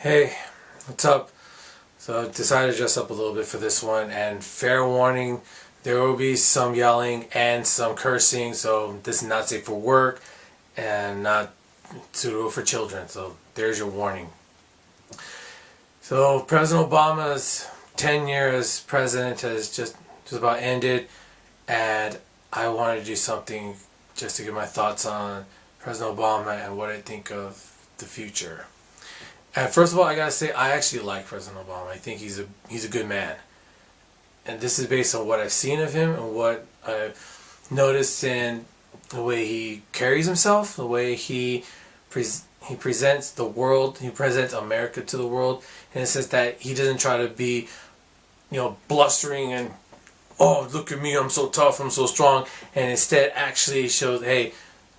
Hey, what's up? So I decided to dress up a little bit for this one, and fair warning, there will be some yelling and some cursing, so this is not safe for work and not suitable for children, so there's your warning. So President Obama's tenure as president has just about ended, and I wanted to do something just to give my thoughts on President Obama and what I think of the future. And first of all, I gotta say, I actually like President Obama. I think he's a good man. And this is based on what I've seen of him and what I've noticed in the way he carries himself, the way he presents the world, he presents America to the world, in the sense that he doesn't try to be, blustering and, oh, look at me, I'm so tough, I'm so strong, and instead actually shows, hey,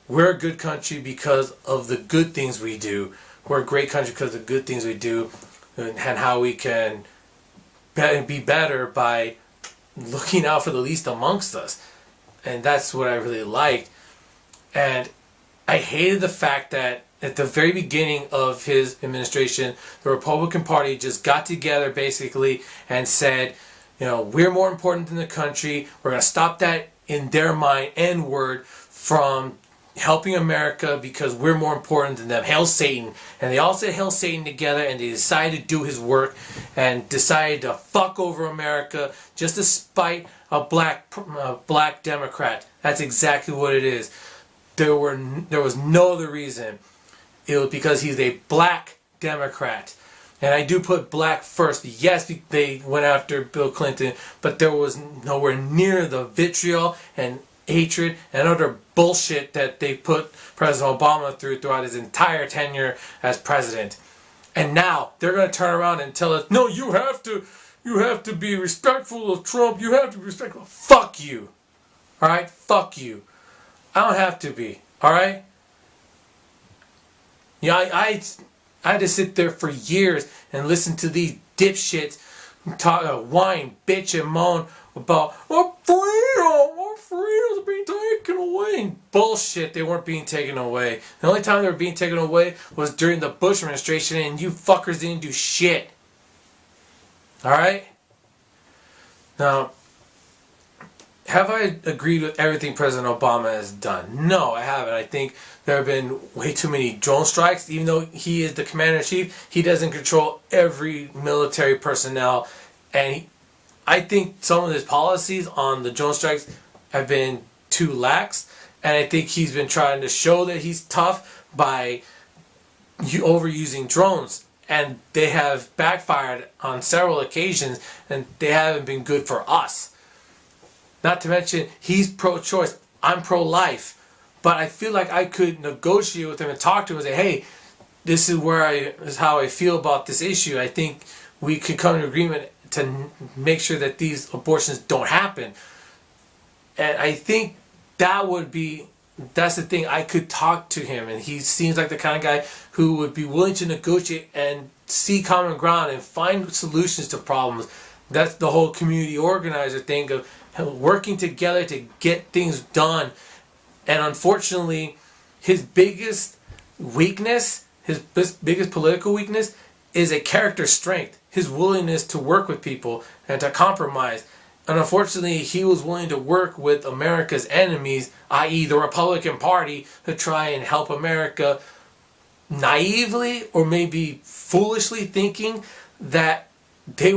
we're a good country because of the good things we do. We're a great country because of the good things we do, and how we can be better by looking out for the least amongst us. And that's what I really liked. And I hated the fact that at the very beginning of his administration, the Republican Party just got together basically and said, we're more important than the country. We're going to stop that, in their mind, N-word from helping America because we're more important than them. Hail Satan. And they all said Hail Satan together, and they decided to do his work and decided to fuck over America just to spite a black Democrat. That's exactly what it is. There was no other reason. It was because he's a black Democrat. And I do put black first. Yes, they went after Bill Clinton, but there was nowhere near the vitriol and hatred and other bullshit that they put President Obama throughout his entire tenure as president. And now they're going to turn around and tell us, no, you have to be respectful of Trump. You have to be respectful. Fuck you. All right? Fuck you. I don't have to be. All right? I had to sit there for years and listen to these dipshits whine, bitch, and moan about our freedom's being taken away. Bullshit, they weren't being taken away. The only time they were being taken away was during the Bush administration, and you fuckers didn't do shit. Alright? Now, have I agreed with everything President Obama has done? No, I haven't. I think there have been way too many drone strikes. Even though he is the commander-in-chief, he doesn't control every military personnel. And I think some of his policies on the drone strikes have been too lax. And I think he's been trying to show that he's tough by overusing drones. And they have backfired on several occasions, and they haven't been good for us. Not to mention, he's pro-choice. I'm pro-life. But I feel like I could negotiate with him and talk to him and say, hey, this is how I feel about this issue. I think we could come to an agreement to make sure that these abortions don't happen. And I think that's the thing. I could talk to him, and he seems like the kind of guy who would be willing to negotiate and see common ground and find solutions to problems. That's the whole community organizer thing of working together to get things done. And unfortunately, his biggest weakness, his biggest political weakness, is a character strength. His willingness to work with people and to compromise. And unfortunately, he was willing to work with America's enemies, i.e. the Republican Party, to try and help America, naively or maybe foolishly thinking that they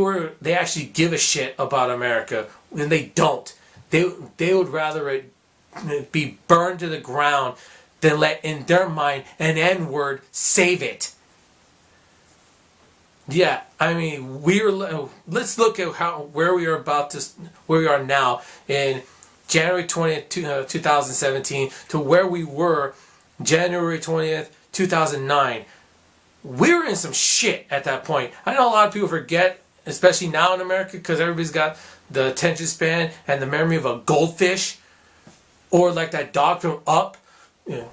actually give a shit about America, when they don't. They would rather it be burned to the ground than let, in their mind, an N-word save it. Yeah, I mean, let's look at where we are now in January 20th, 2017 to where we were January 20th, 2009. We were in some shit at that point. I know a lot of people forget, especially now in America, because everybody's got the attention span and the memory of a goldfish, or like that dog from Up. You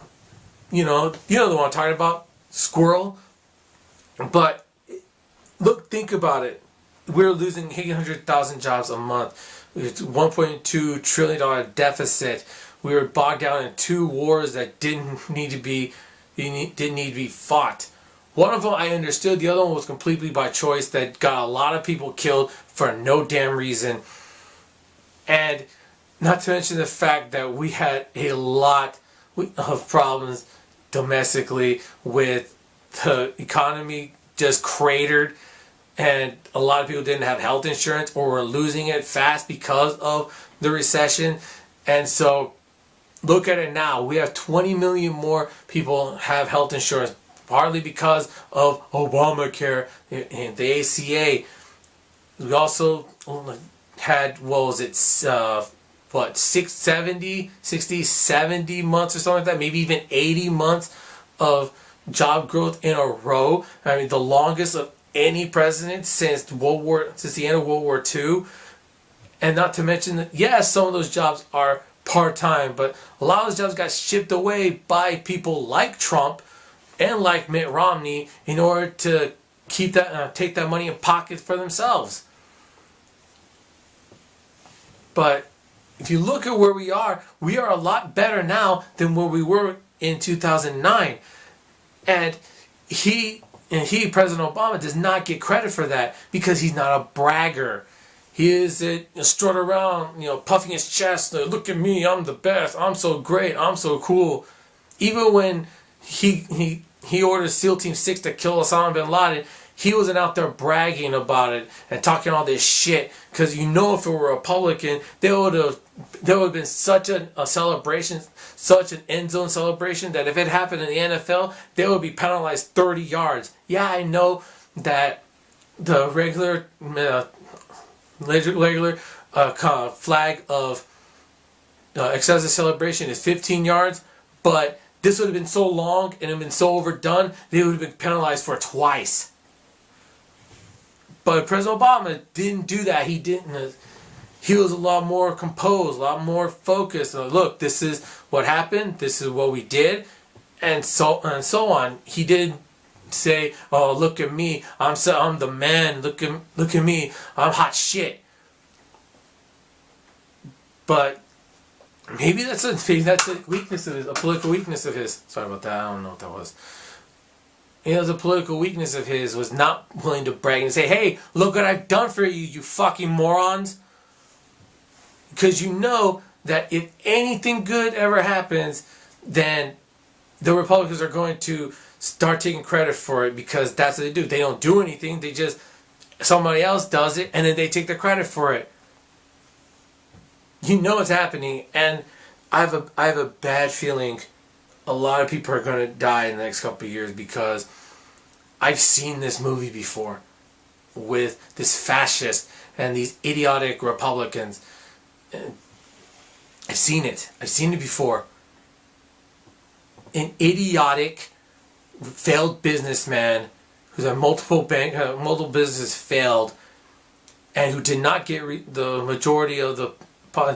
know the one I'm talking about, Squirrel. But think about it. We're losing 800,000 jobs a month. It's $1.2 trillion deficit. We were bogged down in two wars that didn't need to be fought. One of them I understood, the other one was completely by choice that got a lot of people killed for no damn reason. And not to mention the fact that we had a lot of problems domestically with the economy just cratered, and a lot of people didn't have health insurance or were losing it fast because of the recession. And so look at it now. We have 20 million more people have health insurance, partly because of Obamacare and the ACA. We also had, what was it, 70 months or something like that, maybe even 80 months of job growth in a row. I mean, the longest of any president since the end of World War II. And not to mention that, yes, some of those jobs are part-time, but a lot of those jobs got shipped away by people like Trump and like Mitt Romney in order to keep that, take that money in pockets for themselves. But if you look at where we are a lot better now than where we were in 2009. And President Obama, does not get credit for that because he's not a bragger. He isn't strut around, puffing his chest. Look at me, I'm the best. I'm so great. I'm so cool. Even when he ordered SEAL Team 6 to kill Osama bin Laden, he wasn't out there bragging about it and talking all this shit. Because if it were a Republican, there would have been such a celebration, such an end zone celebration, that if it happened in the NFL, they would be penalized 30 yards. Yeah, I know that the regular flag of excessive celebration is 15 yards, but this would have been so long and it would have been so overdone, they would have been penalized for it twice. But President Obama didn't do that. He didn't. He was a lot more composed, a lot more focused. Look, this is what happened. This is what we did, and so on. He didn't say, "Oh, look at me. I'm the man. Look at me. I'm hot shit." But maybe that's a weakness of his, a political weakness of his. Sorry about that. I don't know what that was. The political weakness of his was not willing to brag and say, "Hey, look what I've done for you, you fucking morons." Because you know that if anything good ever happens, then the Republicans are going to start taking credit for it, because that's what they do. They don't do anything. Somebody else does it, and then they take the credit for it. You know it's happening, and I have a bad feeling a lot of people are going to die in the next couple of years, because I've seen this movie before with this fascist and these idiotic Republicans. I've seen it. I've seen it before. An idiotic, failed businessman who's had multiple businesses failed, and who did not get the majority of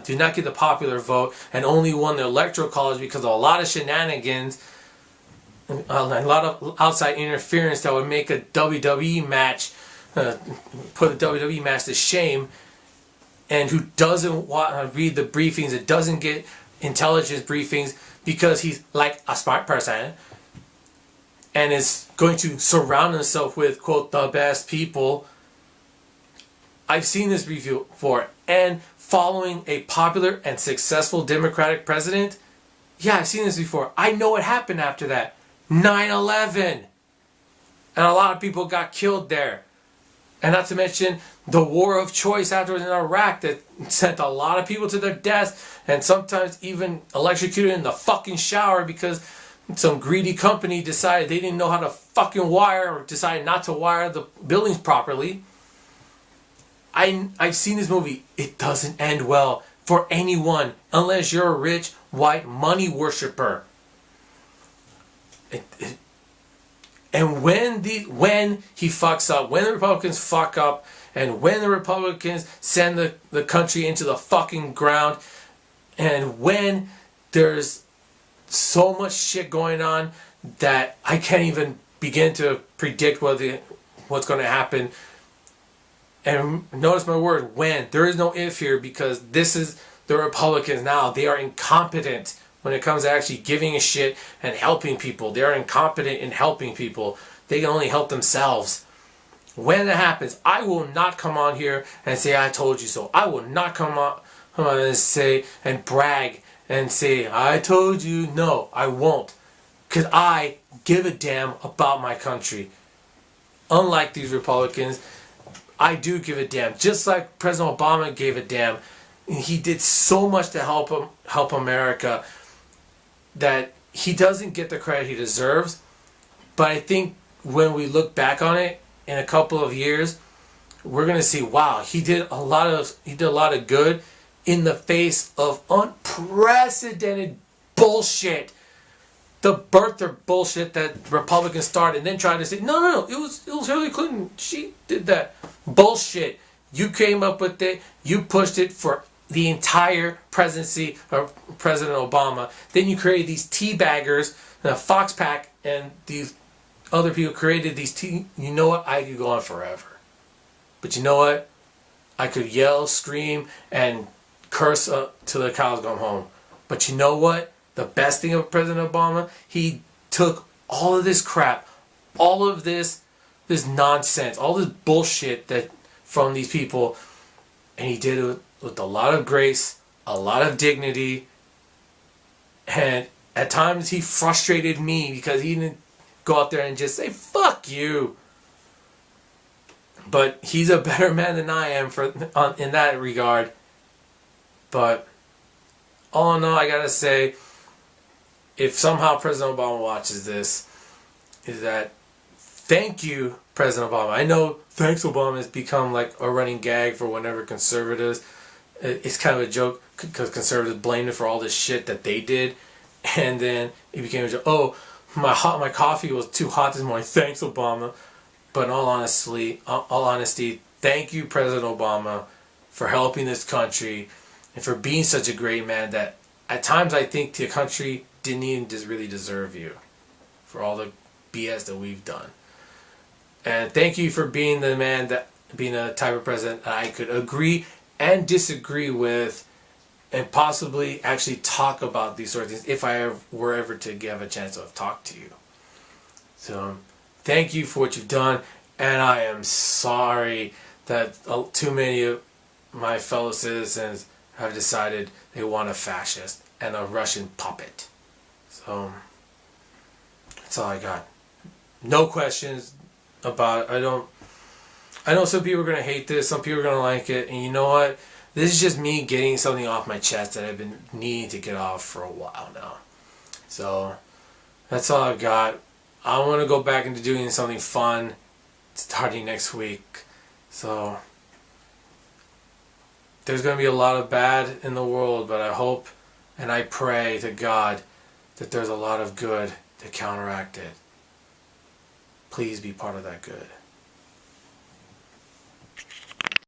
did not get the popular vote, and only won the electoral college because of a lot of shenanigans, a lot of outside interference that would make a WWE match, put a WWE match to shame, and who doesn't read the briefings, and doesn't get intelligence briefings because he's like a smart person, and is going to surround himself with, quote, the best people. I've seen this review before, and following a popular and successful Democratic president, yeah, I've seen this before. I know what happened after that. 9/11. And a lot of people got killed there. And not to mention the war of choice afterwards in Iraq that sent a lot of people to their deaths, and sometimes even electrocuted in the fucking shower because some greedy company decided they didn't know how to fucking wire, or decided not to wire the buildings properly. I've seen this movie. It doesn't end well for anyone unless you're a rich, white money worshiper. And when he fucks up, when the Republicans fuck up, and when the Republicans send the country into the fucking ground, and when there's so much shit going on that I can't even begin to predict what's going to happen. And notice my word, when. There is no if here, because this is the Republicans now. They are incompetent when it comes to actually giving a shit and helping people. They are incompetent in helping people. They can only help themselves. When that happens, I will not come on here and say I told you so. I will not come on and say and brag and say I told you. No, I won't. Because I give a damn about my country. Unlike these Republicans, I do give a damn. Just like President Obama gave a damn. He did so much to help America that he doesn't get the credit he deserves. But I think when we look back on it in a couple of years, we're gonna see, wow, he did a lot of good in the face of unprecedented bullshit. The birther bullshit that Republicans started, and then tried to say, no, it was Hillary Clinton. She did that bullshit. You came up with it. You pushed it for the entire presidency of President Obama. Then you created these teabaggers, the Fox Pack, and these other people created these you know what? I could go on forever. But you know what? I could yell, scream, and curse till the cows come home. But you know what? The best thing of President Obama, he took all of this crap, all of this nonsense, all this bullshit that from these people, and he did it with a lot of grace, a lot of dignity, and at times he frustrated me because he didn't go out there and just say, fuck you. But he's a better man than I am in that regard. But all in all, I gotta say, if somehow President Obama watches this, is that thank you, President Obama. I know thanks Obama has become like a running gag for whenever conservatives. It's kind of a joke because conservatives blame it for all this shit that they did. And then it became a joke. Oh, my coffee was too hot this morning. Thanks, Obama. But in all honesty, thank you, President Obama, for helping this country and for being such a great man that at times I think the country didn't even really deserve you for all the BS that we've done. And thank you for being the man being a type of president that I could agree and disagree with and possibly actually talk about these sort of things if I were ever to give a chance to talk to you. So thank you for what you've done, and I am sorry that too many of my fellow citizens have decided they want a fascist and a Russian puppet. So that's all I got. No questions about it. I know some people are going to hate this, some people are going to like it, and you know what? This is just me getting something off my chest that I've been needing to get off for a while now. So that's all I've got. I want to go back into doing something fun starting next week. So there's going to be a lot of bad in the world, but I hope and I pray to God that there's a lot of good to counteract it. Please be part of that good.